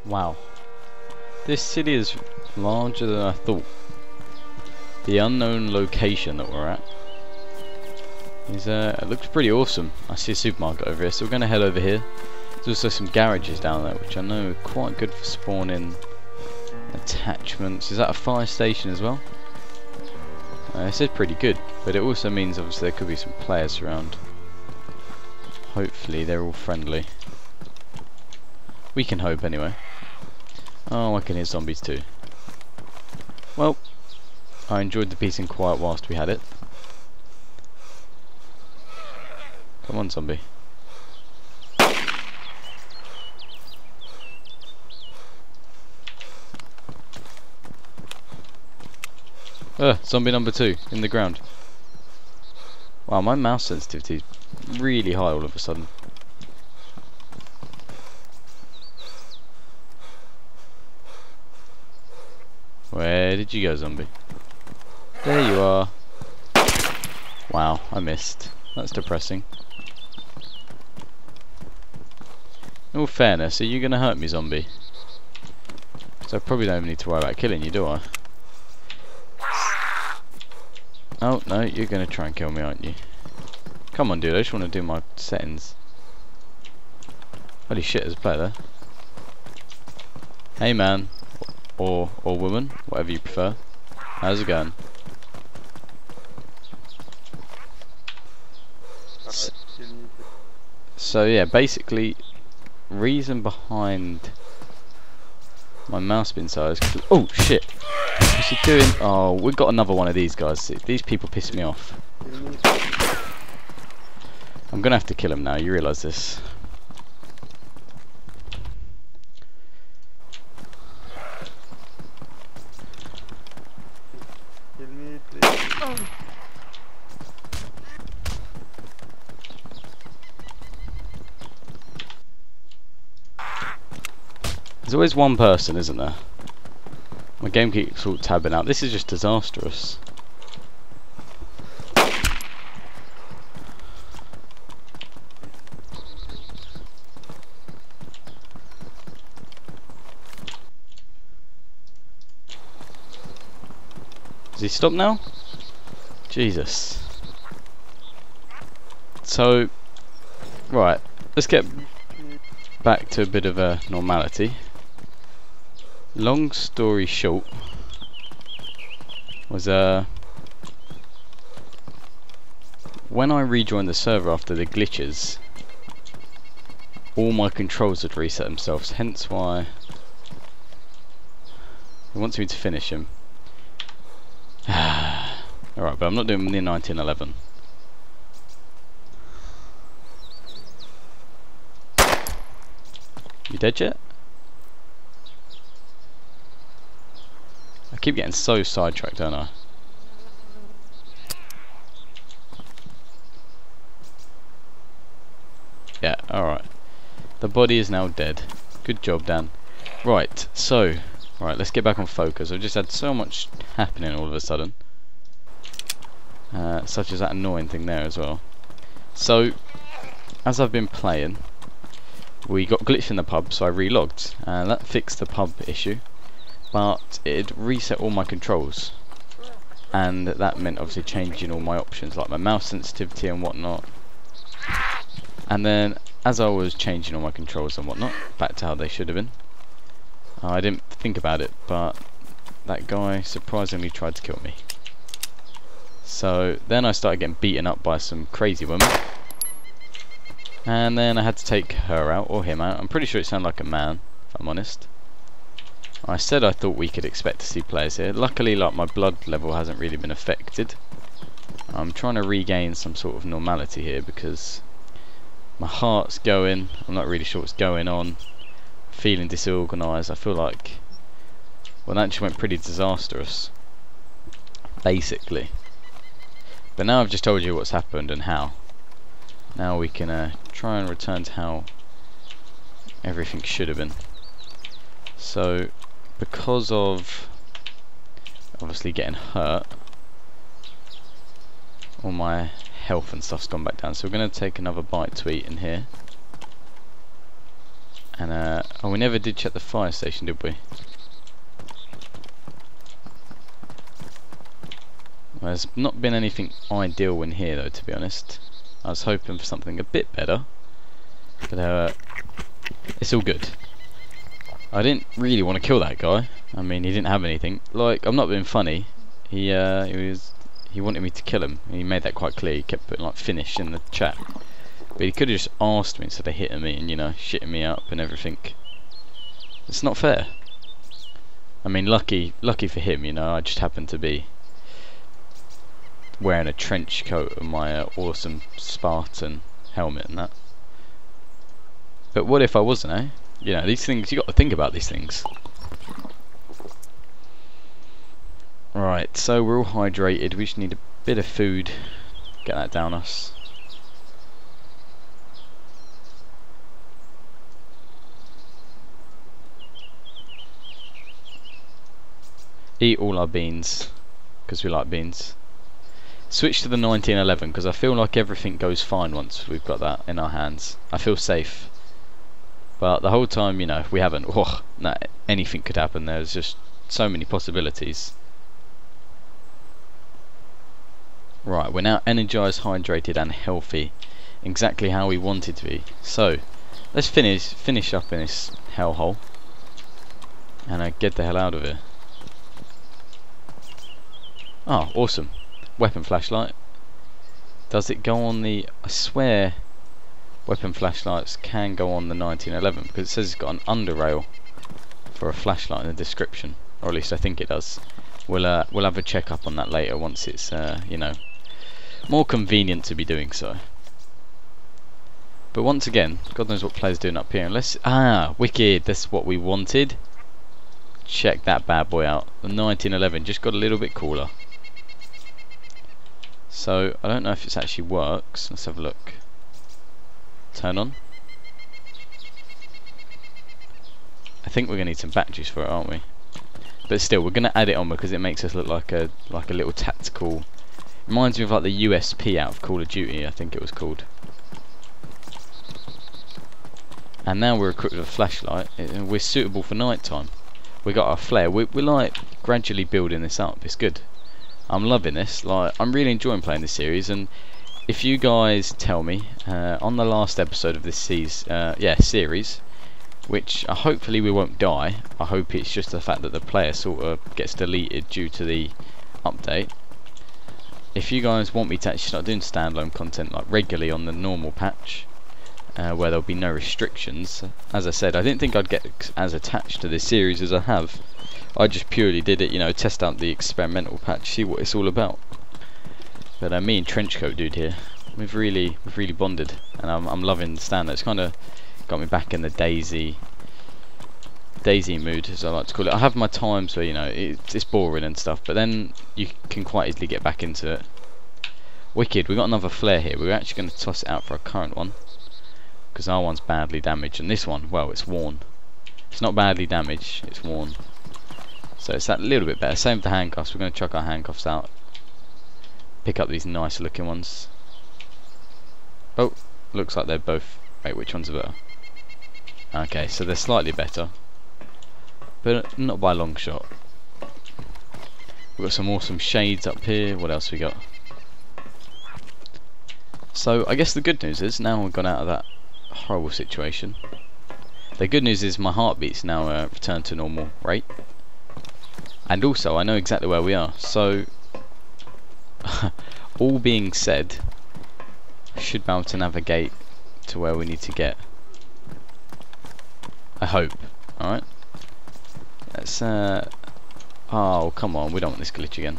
Wow. This city is larger than I thought. The unknown location that we're at is, it looks pretty awesome. I see a supermarket over here, so we're going to head over here. There's also some garages down there, which I know are quite good for spawning attachments. Is that a fire station as well? This is pretty good, but it also means obviously there could be some players around. Hopefully they're all friendly. We can hope anyway. Oh, I can hear zombies too. Well, I enjoyed the peace and quiet whilst we had it. Come on, zombie. Zombie number 2 in the ground. Wow, my mouse sensitivity is really high all of a sudden. Where did you go, zombie? There you are. Wow, I missed. That's depressing. In all fairness, are you going to hurt me, zombie? So I probably don't even need to worry about killing you, do I? Oh, no, you're going to try and kill me, aren't you? Come on, dude, I just want to do my settings. Holy shit, there's a player there. Hey, man. Or woman, whatever you prefer. How's it going? So yeah, basically, reason behind my mouse being size. Oh shit! What's he doing? Oh, we've got another one of these guys. These people piss me off. I'm gonna have to kill him now. You realise this? Kill me, please. There's always one person, isn't there? My game keeps all tabbing out. This is just disastrous. Does he stop now? Jesus. So, right, let's get back to a bit of a normality. Long story short, was when I rejoined the server after the glitches, all my controls had reset themselves, hence why he wants me to finish him. Alright, but I'm not doing the 1911. You dead yet? I keep getting so sidetracked, don't I? Yeah, alright. The body is now dead. Good job, Dan. Right, so, right, let's get back on focus. I've just had so much happening all of a sudden. Such as that annoying thing there as well. So, as I've been playing, we got glitched in the pub, so I relogged. And that fixed the pub issue. But it reset all my controls, and that meant obviously changing all my options like my mouse sensitivity and whatnot. And then as I was changing all my controls and whatnot back to how they should have been, I didn't think about it, but that guy surprisingly tried to kill me. So then I started getting beaten up by some crazy woman, and then I had to take her out or him out. I'm pretty sure it sounded like a man, if I'm honest. I said I thought we could expect to see players here. Luckily, like, my blood level hasn't really been affected. I'm trying to regain some sort of normality here because my heart's going. I'm not really sure what's going on. Feeling disorganised. I feel like, well, that just went pretty disastrous, basically. But now I've just told you what's happened and how. Now we can try and return to how everything should have been. So, because of obviously getting hurt, all my health and stuff's gone back down. So we're going to take another bite to eat in here, And oh, we never did check the fire station, did we? Well, there's not been anything ideal in here though, to be honest. I was hoping for something a bit better, but it's all good. I didn't really want to kill that guy. I mean, he didn't have anything. Like, I'm not being funny. He wanted me to kill him. He made that quite clear. He kept putting like finish in the chat. But he could have just asked me instead of hitting me and, you know, shitting me up and everything. It's not fair. I mean, lucky for him, you know, I just happened to be wearing a trench coat and my awesome Spartan helmet and that. But what if I wasn't, eh? You know, these things, you got to think about these things. Right, so we're all hydrated. We just need a bit of food. Get that down us. Eat all our beans, because we like beans. Switch to the 1911, because I feel like everything goes fine once we've got that in our hands. I feel safe. But the whole time, you know, we haven't. Oh, no, anything could happen. There's just so many possibilities. Right, we're now energized, hydrated and healthy. Exactly how we wanted to be. So, let's finish up in this hellhole. And get the hell out of here. Oh, awesome. Weapon flashlight. Does it go on the... I swear weapon flashlights can go on the 1911 because it says it's got an under rail for a flashlight in the description. Or at least I think it does. We'll have a check up on that later once it's you know, more convenient to be doing so. But once again, God knows what players doing up here. Unless wicked, that's what we wanted. Check that bad boy out. The 1911 just got a little bit cooler. So I don't know if it actually works. Let's have a look. Turn on. I think we're gonna need some batteries for it, aren't we? But still, we're gonna add it on because it makes us look like a little tactical. Reminds me of like the USP out of Call of Duty, I think it was called. And now we're equipped with a flashlight. We're suitable for night time. We got our flare. We're like gradually building this up. It's good. I'm loving this. Like, I'm really enjoying playing this series. And if you guys tell me on the last episode of this series, which hopefully we won't die. I hope it's just the fact that the player sort of gets deleted due to the update. If you guys want me to actually start doing standalone content like regularly on the normal patch, where there'll be no restrictions, as I said, I didn't think I'd get as attached to this series as I have. I just purely did it, you know, test out the experimental patch, see what it's all about. But me and Trenchcoat dude here, we've really bonded, and I'm loving the standard. It's kind of got me back in the DayZ mood, as I like to call it. I have my times where, you know, it's boring and stuff, but then you can quite easily get back into it. Wicked, we got another flare here. We're actually going to toss it out for a current one, because our one's badly damaged, and this one, well, it's worn. It's not badly damaged, it's worn. So it's that little bit better. Same with the handcuffs. We're going to chuck our handcuffs out. Pick up these nice looking ones. Oh, looks like they're both... Wait, which one's better? Okay, so they're slightly better, but not by a long shot. We've got some awesome shades up here. What else we got? So I guess the good news is now we've got out of that horrible situation. The good news is my heartbeat's now returned to normal rate. And also, I know exactly where we are. So, all being said, I should be able to navigate to where we need to get. I hope. Alright. Let's, oh, come on. We don't want this glitch again.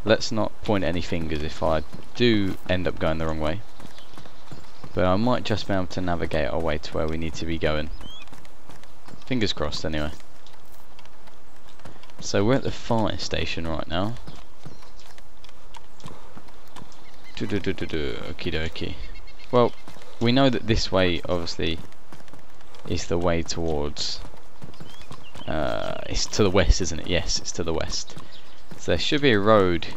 Let's not point any fingers if I do end up going the wrong way. But I might just be able to navigate our way to where we need to be going. Fingers crossed, anyway. So we're at the fire station right now. Okie dokie. Well, we know that this way obviously is the way towards it's to the west, isn't it? Yes, it's to the west. So there should be a road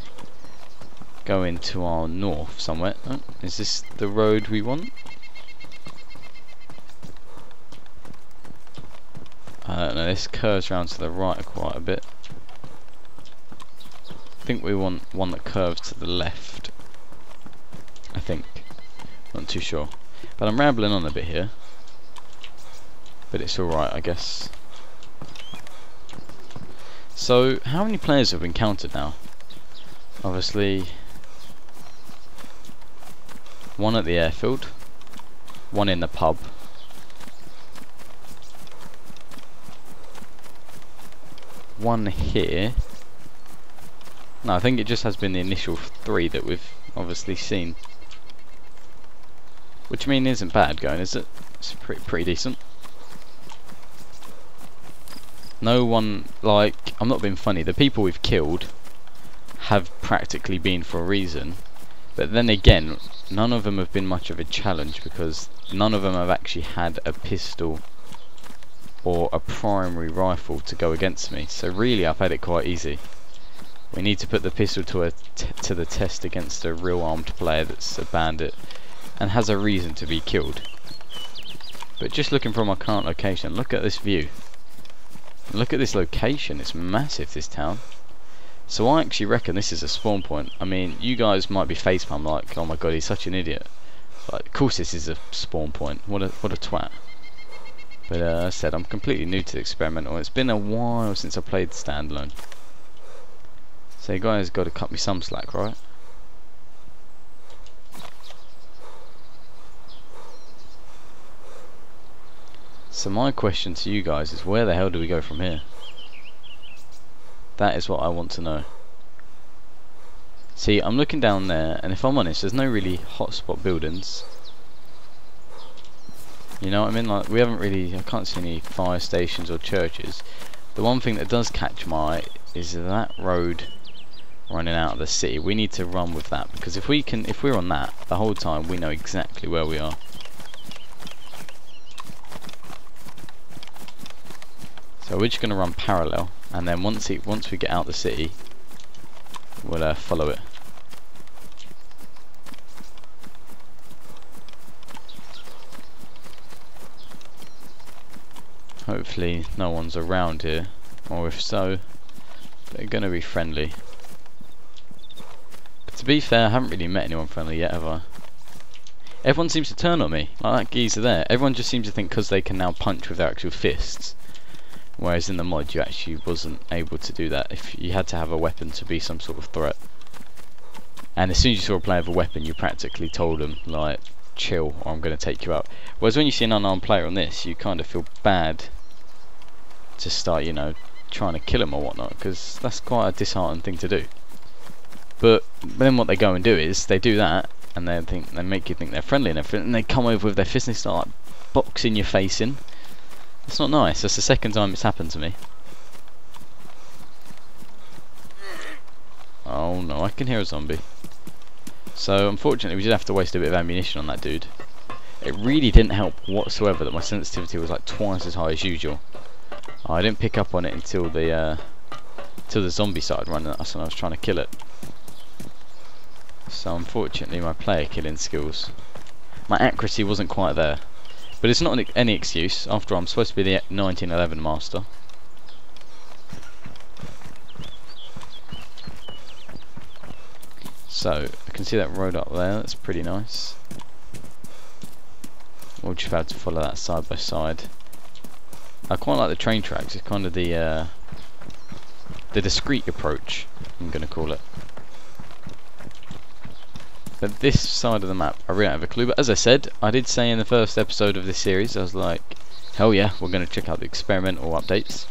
going to our north somewhere. Oh, is this the road we want? I don't know, this curves round to the right quite a bit. I think we want one that curves to the left. I think. Not too sure. But I'm rambling on a bit here. But it's alright, I guess. So, how many players have we encountered now? Obviously, one at the airfield, one in the pub, one here. No, I think it just has been the initial 3 that we've obviously seen. Which I mean isn't bad going, is it? It's pretty decent. No one, like, I'm not being funny, the people we've killed have practically been for a reason. But then again, none of them have been much of a challenge because none of them have actually had a pistol or a primary rifle to go against me. So really I've had it quite easy. We need to put the pistol to the test against a real armed player that's a bandit and has a reason to be killed. But just looking from our current location, look at this view. Look at this location, it's massive, this town. So I actually reckon this is a spawn point. I mean, you guys might be facepalm like, oh my god, he's such an idiot. But of course this is a spawn point, what a twat. But as I said, I'm completely new to the experimental. It's been a while since I played Standalone. So you guys got to cut me some slack, right? So my question to you guys is, where the hell do we go from here? That is what I want to know. See, I'm looking down there, and if I'm honest, there's no really hotspot buildings. You know what I mean? Like, we haven't really, I can't see any fire stations or churches. The one thing that does catch my eye is that road running out of the city. We need to run with that, because if we're on that the whole time, we know exactly where we are. So we're just going to run parallel, and then once we get out the city, we'll follow it. Hopefully no one's around here, or if so, they're going to be friendly. But to be fair, I haven't really met anyone friendly yet, have I? Everyone seems to turn on me, like that geezer there. Everyone just seems to think because they can now punch with their actual fists. Whereas in the mod you actually wasn't able to do that. If you had to have a weapon to be some sort of threat. And as soon as you saw a player with a weapon, you practically told them, like, chill or I'm going to take you out. Whereas when you see an unarmed player on this, you kind of feel bad to start, you know, trying to kill him or whatnot, because that's quite a disheartening thing to do. But then what they go and do is, they do that, and they make you think they're friendly and everything, and they come over with their fist and start like, boxing your face in. It's not nice. That's the second time it's happened to me. Oh no, I can hear a zombie. So unfortunately we did have to waste a bit of ammunition on that dude. It really didn't help whatsoever that my sensitivity was like twice as high as usual. I didn't pick up on it until the zombie started running at us and I was trying to kill it. So unfortunately my player killing skills, my accuracy wasn't quite there. But it's not any excuse, after all, I'm supposed to be the 1911 master. So, I can see that road up there, that's pretty nice. We'll just have to follow that side by side. I quite like the train tracks, it's kind of the discreet approach, I'm going to call it. But this side of the map, I really don't have a clue. But as I said, I did say in the first episode of this series, I was like, hell yeah, we're going to check out the experimental updates.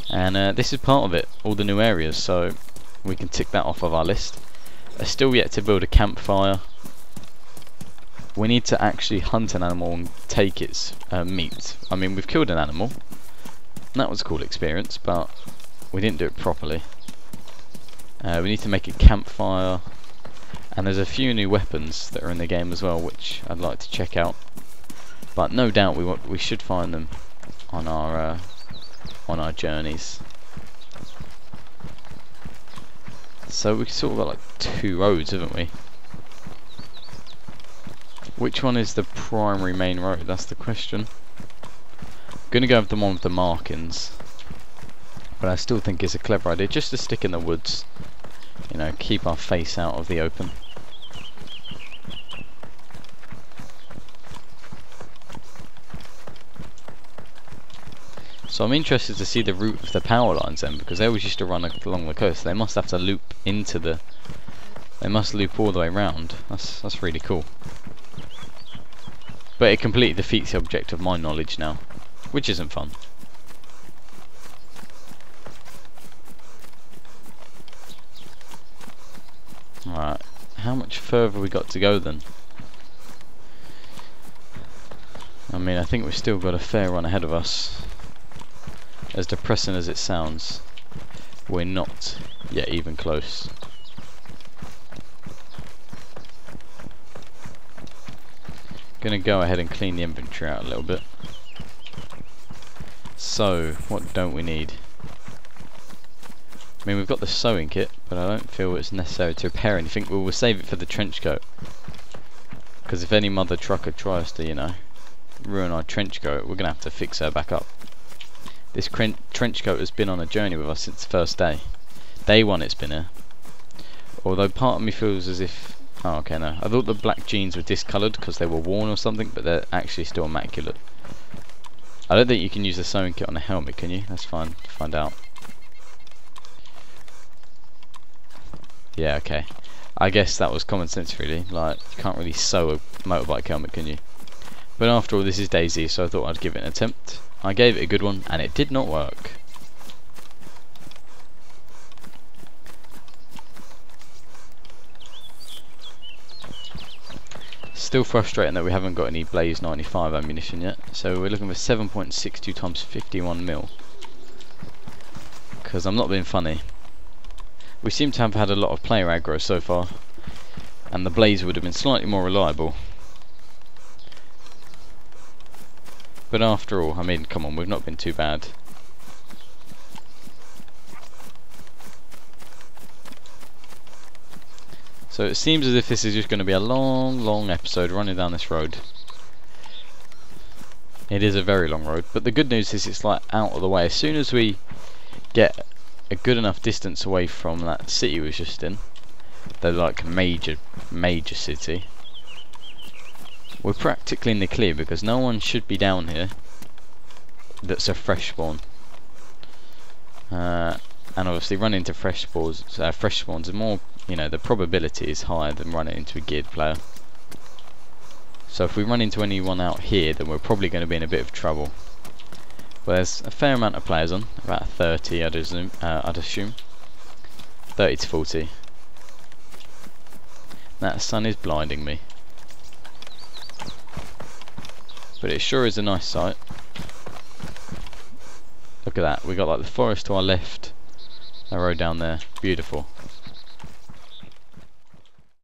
And this is part of it, all the new areas, so we can tick that off of our list. I still yet to build a campfire. We need to actually hunt an animal and take its meat. I mean, we've killed an animal, and that was a cool experience, but we didn't do it properly. We need to make a campfire. And there's a few new weapons that are in the game as well, which I'd like to check out. But no doubt we should find them on our journeys. So we've sort of got like 2 roads, haven't we? Which one is the primary main road? That's the question. Gonna go with the one with the markings, but I still think it's a clever idea just to stick in the woods. You know, keep our face out of the open. So I'm interested to see the route of the power lines then, because they always used to run along the coast. They must have to loop into the... They must loop all the way around. That's really cool. But it completely defeats the object of my knowledge now, which isn't fun. Alright, how much further we got to go then? I mean, I think we've still got a fair run ahead of us. As depressing as it sounds, we're not yet even close. Gonna go ahead and clean the inventory out a little bit. So, what don't we need? I mean, we've got the sewing kit, but I don't feel it's necessary to repair anything. We'll save it for the trench coat. Because if any mother trucker tries to, you know, ruin our trench coat, we're gonna have to fix her back up. This trench coat has been on a journey with us since the first day. Day one it's been here. Although part of me feels as if... Oh, okay, no. I thought the black jeans were discoloured because they were worn or something, but they're actually still immaculate. I don't think you can use the sewing kit on a helmet, can you? That's fine to find out. Yeah, okay. I guess that was common sense, really. Like, you can't really sew a motorbike helmet, can you? But after all, this is DayZ, so I thought I'd give it an attempt. I gave it a good one, and it did not work. Still frustrating that we haven't got any Blaze 95 ammunition yet, so we're looking for 7.62 times 51mm. Because I'm not being funny. We seem to have had a lot of player aggro so far, and the Blaze would have been slightly more reliable. But after all, I mean, come on, we've not been too bad. So it seems as if this is just going to be a long episode running down this road. It is a very long road, but the good news is it's like out of the way. As soon as we get a good enough distance away from that city we was just in, the like major city, we're practically in the clear because no one should be down here that's a fresh spawn. And obviously running into fresh spawns are more, you know, the probability is higher than running into a geared player. So if we run into anyone out here, then we're probably going to be in a bit of trouble. Well, there's a fair amount of players on, about 30 I'd assume, 30 to 40. That sun is blinding me. But it sure is a nice sight. Look at that, we got like the forest to our left, a road down there, beautiful.